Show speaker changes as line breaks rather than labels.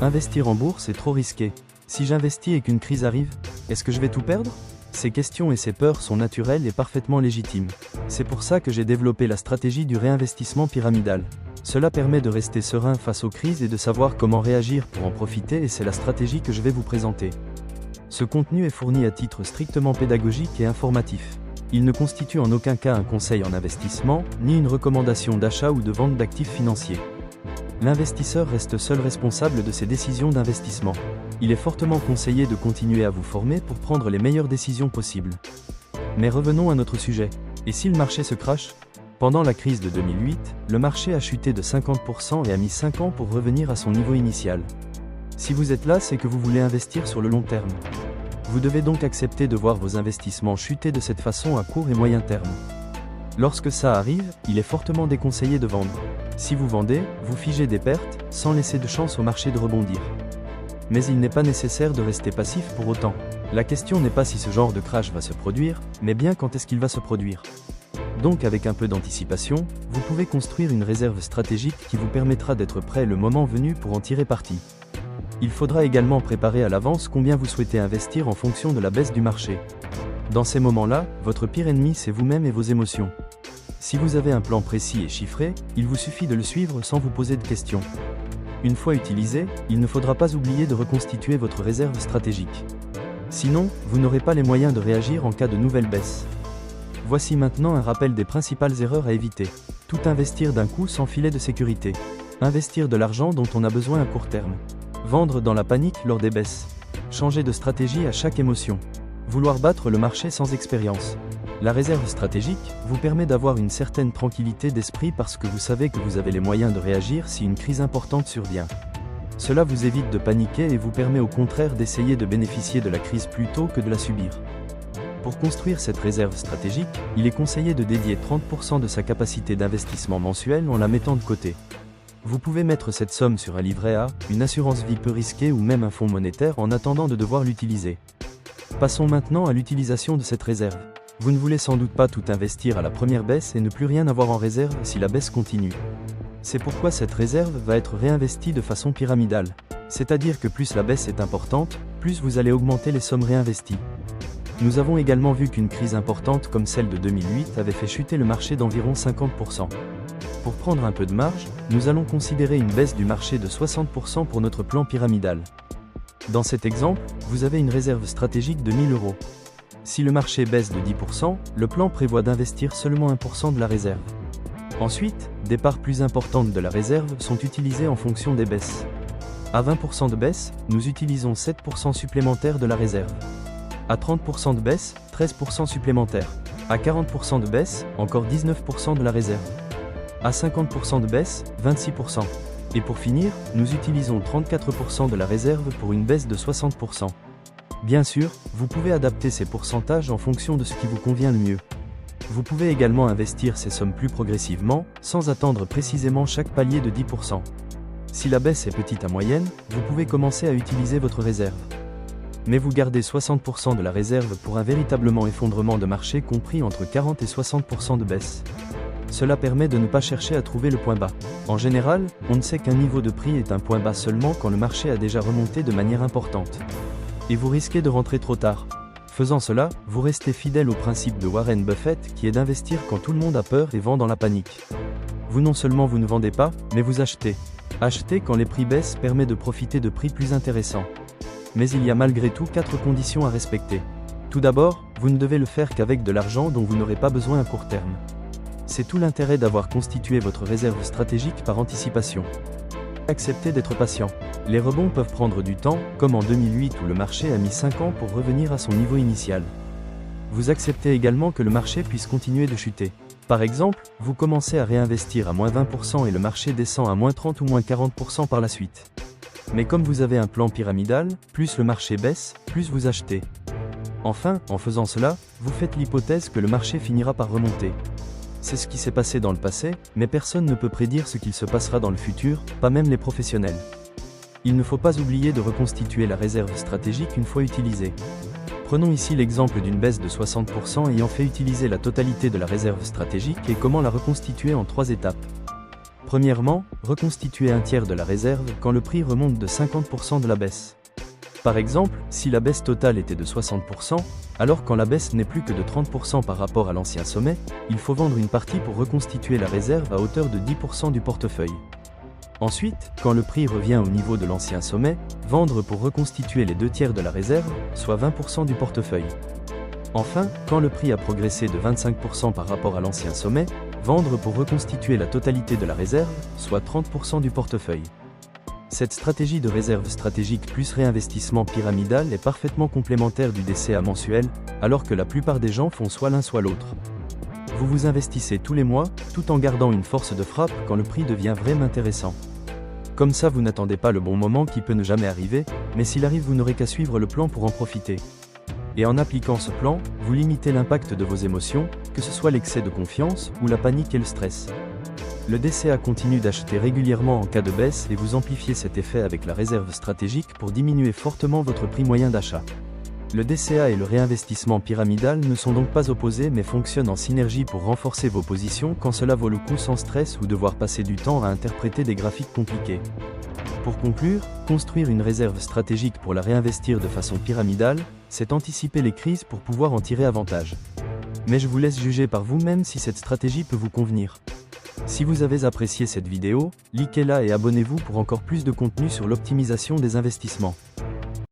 Investir en bourse est trop risqué. Si j'investis et qu'une crise arrive, est-ce que je vais tout perdre? Ces questions et ces peurs sont naturelles et parfaitement légitimes. C'est pour ça que j'ai développé la stratégie du réinvestissement pyramidal. Cela permet de rester serein face aux crises et de savoir comment réagir pour en profiter, et c'est la stratégie que je vais vous présenter. Ce contenu est fourni à titre strictement pédagogique et informatif. Il ne constitue en aucun cas un conseil en investissement, ni une recommandation d'achat ou de vente d'actifs financiers. L'investisseur reste seul responsable de ses décisions d'investissement. Il est fortement conseillé de continuer à vous former pour prendre les meilleures décisions possibles. Mais revenons à notre sujet. Et si le marché se crache? Pendant la crise de 2008, le marché a chuté de 50% et a mis 5 ans pour revenir à son niveau initial. Si vous êtes là, c'est que vous voulez investir sur le long terme. Vous devez donc accepter de voir vos investissements chuter de cette façon à court et moyen terme. Lorsque ça arrive, il est fortement déconseillé de vendre. Si vous vendez, vous figez des pertes, sans laisser de chance au marché de rebondir. Mais il n'est pas nécessaire de rester passif pour autant. La question n'est pas si ce genre de crash va se produire, mais bien quand est-ce qu'il va se produire. Donc avec un peu d'anticipation, vous pouvez construire une réserve stratégique qui vous permettra d'être prêt le moment venu pour en tirer parti. Il faudra également préparer à l'avance combien vous souhaitez investir en fonction de la baisse du marché. Dans ces moments-là, votre pire ennemi c'est vous-même et vos émotions. Si vous avez un plan précis et chiffré, il vous suffit de le suivre sans vous poser de questions. Une fois utilisé, il ne faudra pas oublier de reconstituer votre réserve stratégique. Sinon, vous n'aurez pas les moyens de réagir en cas de nouvelle baisse. Voici maintenant un rappel des principales erreurs à éviter. Tout investir d'un coup sans filet de sécurité. Investir de l'argent dont on a besoin à court terme. Vendre dans la panique lors des baisses. Changer de stratégie à chaque émotion. Vouloir battre le marché sans expérience. La réserve stratégique vous permet d'avoir une certaine tranquillité d'esprit parce que vous savez que vous avez les moyens de réagir si une crise importante survient. Cela vous évite de paniquer et vous permet au contraire d'essayer de bénéficier de la crise plutôt que de la subir. Pour construire cette réserve stratégique, il est conseillé de dédier 30% de sa capacité d'investissement mensuel en la mettant de côté. Vous pouvez mettre cette somme sur un livret A, une assurance vie peu risquée ou même un fonds monétaire en attendant de devoir l'utiliser. Passons maintenant à l'utilisation de cette réserve. Vous ne voulez sans doute pas tout investir à la première baisse et ne plus rien avoir en réserve si la baisse continue. C'est pourquoi cette réserve va être réinvestie de façon pyramidale. C'est-à-dire que plus la baisse est importante, plus vous allez augmenter les sommes réinvesties. Nous avons également vu qu'une crise importante comme celle de 2008 avait fait chuter le marché d'environ 50%. Pour prendre un peu de marge, nous allons considérer une baisse du marché de 60% pour notre plan pyramidal. Dans cet exemple, vous avez une réserve stratégique de 1000 €. Si le marché baisse de 10%, le plan prévoit d'investir seulement 1% de la réserve. Ensuite, des parts plus importantes de la réserve sont utilisées en fonction des baisses. À 20% de baisse, nous utilisons 7% supplémentaires de la réserve. À 30% de baisse, 13% supplémentaires. À 40% de baisse, encore 19% de la réserve. À 50% de baisse, 26%. Et pour finir, nous utilisons 34% de la réserve pour une baisse de 60%. Bien sûr, vous pouvez adapter ces pourcentages en fonction de ce qui vous convient le mieux. Vous pouvez également investir ces sommes plus progressivement, sans attendre précisément chaque palier de 10%. Si la baisse est petite à moyenne, vous pouvez commencer à utiliser votre réserve. Mais vous gardez 60% de la réserve pour un véritablement effondrement de marché compris entre 40 et 60% de baisse. Cela permet de ne pas chercher à trouver le point bas. En général, on ne sait qu'un niveau de prix est un point bas seulement quand le marché a déjà remonté de manière importante. Et vous risquez de rentrer trop tard. Faisant cela, vous restez fidèle au principe de Warren Buffett qui est d'investir quand tout le monde a peur et vend dans la panique. Vous non seulement vous ne vendez pas, mais vous achetez. Acheter quand les prix baissent permet de profiter de prix plus intéressants. Mais il y a malgré tout 4 conditions à respecter. Tout d'abord, vous ne devez le faire qu'avec de l'argent dont vous n'aurez pas besoin à court terme. C'est tout l'intérêt d'avoir constitué votre réserve stratégique par anticipation. Acceptez d'être patient. Les rebonds peuvent prendre du temps, comme en 2008 où le marché a mis 5 ans pour revenir à son niveau initial. Vous acceptez également que le marché puisse continuer de chuter. Par exemple, vous commencez à réinvestir à moins 20% et le marché descend à moins 30 ou moins 40% par la suite. Mais comme vous avez un plan pyramidal, plus le marché baisse, plus vous achetez. Enfin, en faisant cela, vous faites l'hypothèse que le marché finira par remonter. C'est ce qui s'est passé dans le passé, mais personne ne peut prédire ce qu'il se passera dans le futur, pas même les professionnels. Il ne faut pas oublier de reconstituer la réserve stratégique une fois utilisée. Prenons ici l'exemple d'une baisse de 60% ayant fait utiliser la totalité de la réserve stratégique et comment la reconstituer en 3 étapes. Premièrement, reconstituer un tiers de la réserve quand le prix remonte de 50% de la baisse. Par exemple, si la baisse totale était de 60%, alors quand la baisse n'est plus que de 30% par rapport à l'ancien sommet, il faut vendre une partie pour reconstituer la réserve à hauteur de 10% du portefeuille. Ensuite, quand le prix revient au niveau de l'ancien sommet, vendre pour reconstituer les 2/3 de la réserve, soit 20% du portefeuille. Enfin, quand le prix a progressé de 25% par rapport à l'ancien sommet, vendre pour reconstituer la totalité de la réserve, soit 30% du portefeuille. Cette stratégie de réserve stratégique plus réinvestissement pyramidal est parfaitement complémentaire du DCA mensuel, alors que la plupart des gens font soit l'un soit l'autre. Vous vous investissez tous les mois, tout en gardant une force de frappe quand le prix devient vraiment intéressant. Comme ça, vous n'attendez pas le bon moment qui peut ne jamais arriver, mais s'il arrive, vous n'aurez qu'à suivre le plan pour en profiter. Et en appliquant ce plan, vous limitez l'impact de vos émotions, que ce soit l'excès de confiance ou la panique et le stress. Le DCA continue d'acheter régulièrement en cas de baisse et vous amplifiez cet effet avec la réserve stratégique pour diminuer fortement votre prix moyen d'achat. Le DCA et le réinvestissement pyramidal ne sont donc pas opposés mais fonctionnent en synergie pour renforcer vos positions quand cela vaut le coup sans stress ou devoir passer du temps à interpréter des graphiques compliqués. Pour conclure, construire une réserve stratégique pour la réinvestir de façon pyramidale, c'est anticiper les crises pour pouvoir en tirer avantage. Mais je vous laisse juger par vous-même si cette stratégie peut vous convenir. Si vous avez apprécié cette vidéo, likez-la et abonnez-vous pour encore plus de contenu sur l'optimisation des investissements.